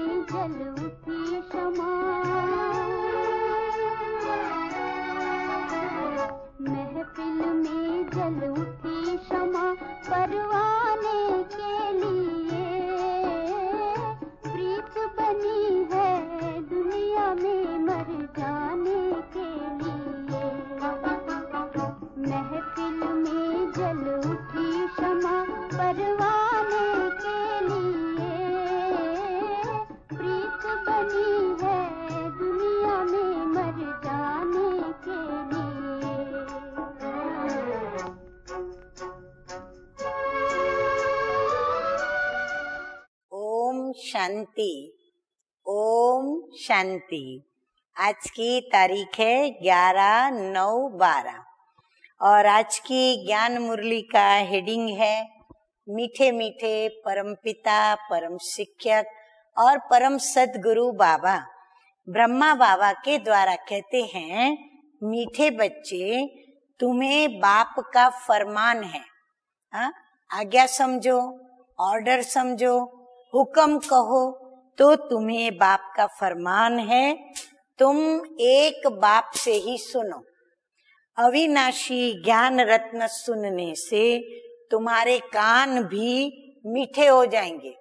में जल उठी क्षमा, महफिल में जल उठी क्षमा, परवाने के लिए प्रीत बनी है दुनिया में मर जाने के लिए। महफिल में जल उठी क्षमा, परवाने के लिए प्रीत बनी है दुनिया में मर जाने के लिए। ओम शांति, ओम शांति। आज की तारीख है 11/9/12 और आज की ज्ञान मुरली का हेडिंग है मीठे मीठे परमपिता, परम शिक्षक और परम सद्गुरु बाबा ब्रह्मा बाबा के द्वारा कहते हैं, मीठे बच्चे तुम्हें बाप का फरमान है। आज्ञा समझो, ऑर्डर समझो, हुक्म कहो तो तुम्हें बाप का फरमान है, तुम एक बाप से ही सुनो। अविनाशी ज्ञान रत्न सुनने से तुम्हारे कान भी मीठे हो जाएंगे।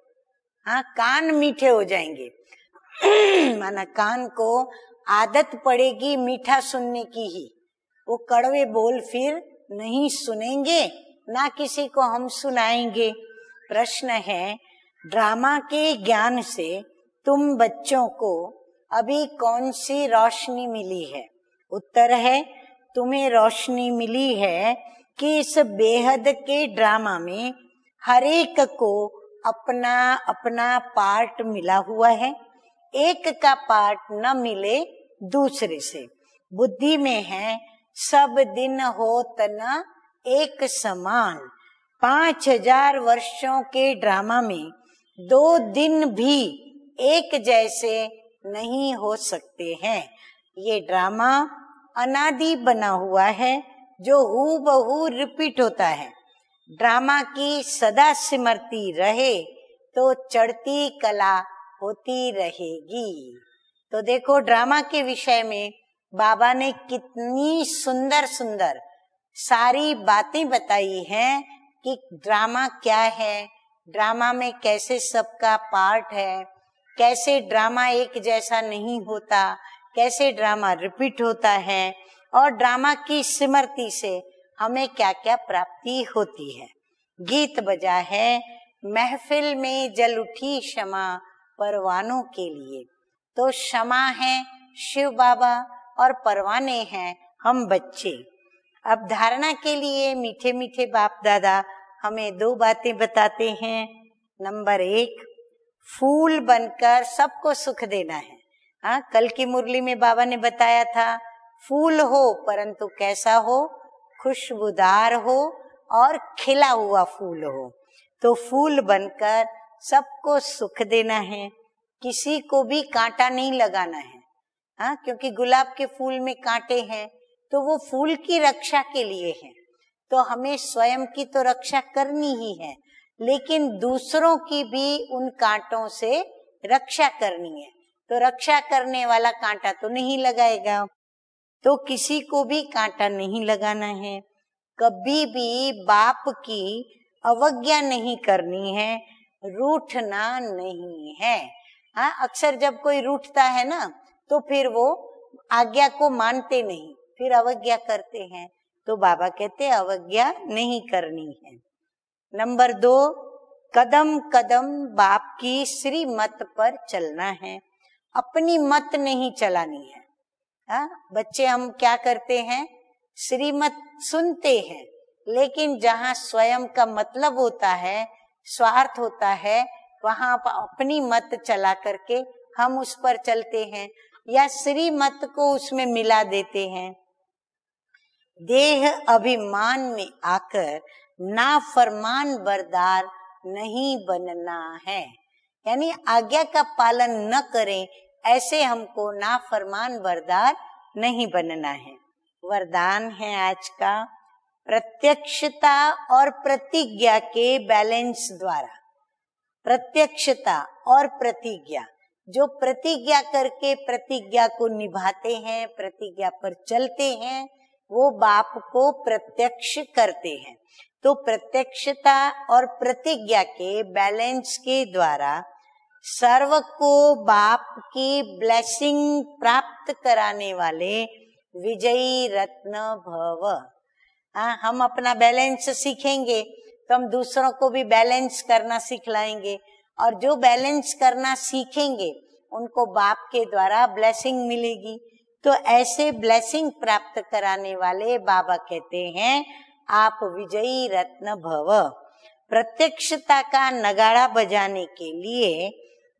कान मीठे हो जाएंगे माना कान को आदत पड़ेगी मीठा सुनने की ही, वो कड़वे बोल फिर नहीं सुनेंगे, ना किसी को हम सुनाएंगे। प्रश्न है, ड्रामा के ज्ञान से तुम बच्चों को अभी कौन सी रोशनी मिली है? उत्तर है, तुम्हें रोशनी मिली है कि इस बेहद के ड्रामा में हर एक को अपना अपना पार्ट मिला हुआ है। एक का पार्ट न मिले दूसरे से। बुद्धि में है सब दिन होत न एक समान। 5000 वर्षों के ड्रामा में 2 दिन भी एक जैसे नहीं हो सकते हैं। ये ड्रामा अनादि बना हुआ है जो हूबहू रिपीट होता है। ड्रामा की सदा स्मृति रहे तो चढ़ती कला होती रहेगी। तो देखो ड्रामा के विषय में बाबा ने कितनी सुंदर सुंदर सारी बातें बताई हैं कि ड्रामा क्या है, ड्रामा में कैसे सबका पार्ट है, कैसे ड्रामा एक जैसा नहीं होता, कैसे ड्रामा रिपीट होता है और ड्रामा की स्मृति से हमें क्या क्या प्राप्ति होती है। गीत बजा है, महफिल में जल उठी क्षमा परवानों के लिए। तो क्षमा है शिव बाबा और परवाने हैं हम बच्चे। अब धारणा के लिए मीठे मीठे बाप दादा हमें 2 बातें बताते हैं। नंबर 1, फूल बनकर सबको सुख देना है। कल की मुरली में बाबा ने बताया था, फूल हो परंतु कैसा हो, खुशबूदार हो और खिला हुआ फूल हो। तो फूल बनकर सबको सुख देना है, किसी को भी कांटा नहीं लगाना है। क्योंकि गुलाब के फूल में कांटे हैं तो वो फूल की रक्षा के लिए है। तो हमें स्वयं की तो रक्षा करनी ही है, लेकिन दूसरों की भी उन कांटों से रक्षा करनी है। तो रक्षा करने वाला कांटा तो नहीं लगाएगा, तो किसी को भी कांटा नहीं लगाना है। कभी भी बाप की अवज्ञा नहीं करनी है, रूठना नहीं है। अक्सर जब कोई रूठता है ना तो फिर वो आज्ञा को मानते नहीं, फिर अवज्ञा करते हैं। तो बाबा कहते हैं अवज्ञा नहीं करनी है। नंबर 2, कदम कदम बाप की श्री मत पर चलना है, अपनी मत नहीं चलानी है। बच्चे हम क्या करते हैं, श्रीमत सुनते हैं, लेकिन जहाँ स्वयं का मतलब होता है, स्वार्थ होता है, वहां अपनी मत चला करके हम उस पर चलते हैं या श्रीमत को उसमें मिला देते हैं। देह अभिमान में आकर नाफरमान बरदार नहीं बनना है, यानी आज्ञा का पालन न करें ऐसे हमको नाफरमान बरदार नहीं बनना है। वरदान है आज का, प्रत्यक्षता और प्रतिज्ञा के बैलेंस द्वारा। प्रत्यक्षता और प्रतिज्ञा जो प्रतिज्ञा करके प्रतिज्ञा को निभाते हैं, प्रतिज्ञा पर चलते हैं, वो बाप को प्रत्यक्ष करते हैं। तो प्रत्यक्षता और प्रतिज्ञा के बैलेंस के द्वारा सर्व को बाप की ब्लेसिंग प्राप्त कराने वाले विजयी रत्न भव। हम अपना बैलेंस सीखेंगे तो हम दूसरों को भी बैलेंस करना सिखलाएंगे, और जो बैलेंस करना सीखेंगे उनको बाप के द्वारा ब्लेसिंग मिलेगी। तो ऐसे ब्लेसिंग प्राप्त कराने वाले बाबा कहते हैं आप विजयी रत्न भव। प्रत्यक्षता का नगाड़ा बजाने के लिए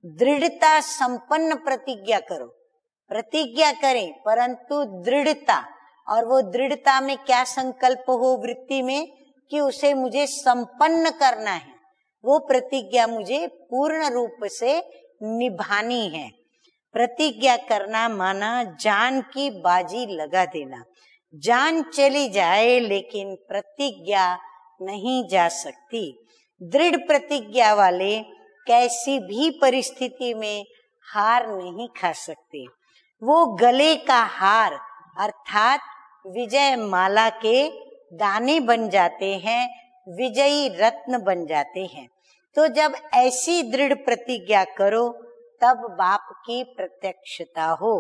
दृढ़ता संपन्न प्रतिज्ञा करो। प्रतिज्ञा करें परंतु दृढ़ता, और वो दृढ़ता में क्या संकल्प हो वृत्ति में कि उसे मुझे संपन्न करना है, वो प्रतिज्ञा मुझे पूर्ण रूप से निभानी है। प्रतिज्ञा करना माना जान की बाजी लगा देना। जान चली जाए लेकिन प्रतिज्ञा नहीं जा सकती। दृढ़ प्रतिज्ञा वाले कैसी भी परिस्थिति में हार नहीं खा सकते। वो गले का हार अर्थात विजय माला के दाने बन जाते हैं, विजयी रत्न बन जाते हैं। तो जब ऐसी दृढ़ प्रतिज्ञा करो तब बाप की प्रत्यक्षता हो।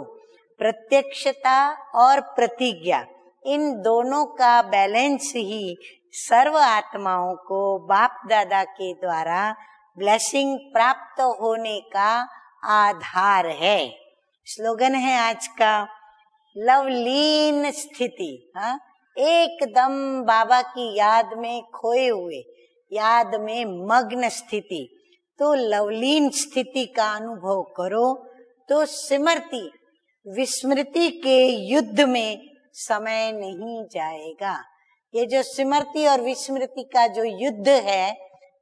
प्रत्यक्षता और प्रतिज्ञा, इन दोनों का बैलेंस ही सर्व आत्माओं को बाप दादा के द्वारा ब्लेसिंग प्राप्त होने का आधार है। स्लोगन है आज का, लवलीन स्थिति। एकदम बाबा की याद में खोए हुए, याद में मग्न स्थिति। तो लवलीन स्थिति का अनुभव करो तो स्मृति विस्मृति के युद्ध में समय नहीं जाएगा। ये जो स्मृति और विस्मृति का जो युद्ध है,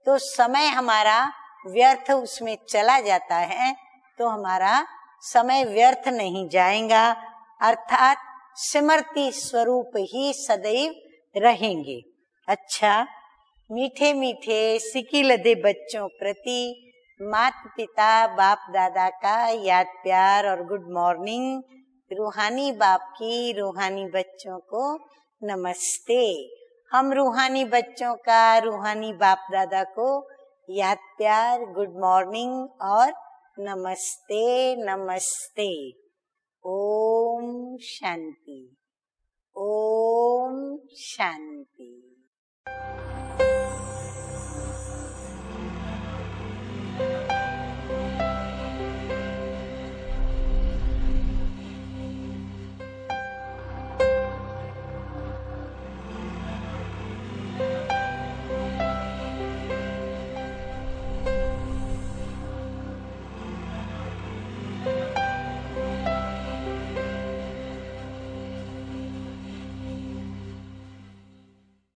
तो समय हमारा व्यर्थ उसमें चला जाता है, तो हमारा समय व्यर्थ नहीं जाएगा, अर्थात स्मृति स्वरूप ही सदैव रहेंगे। अच्छा, मीठे मीठे सिकी लदे बच्चों प्रति माता पिता बाप दादा का याद प्यार और गुड मॉर्निंग। रूहानी बाप की रूहानी बच्चों को नमस्ते। हम रूहानी बच्चों का रूहानी बाप दादा को याद प्यार, गुड मॉर्निंग और नमस्ते नमस्ते। ओम शांति, ओम शांति।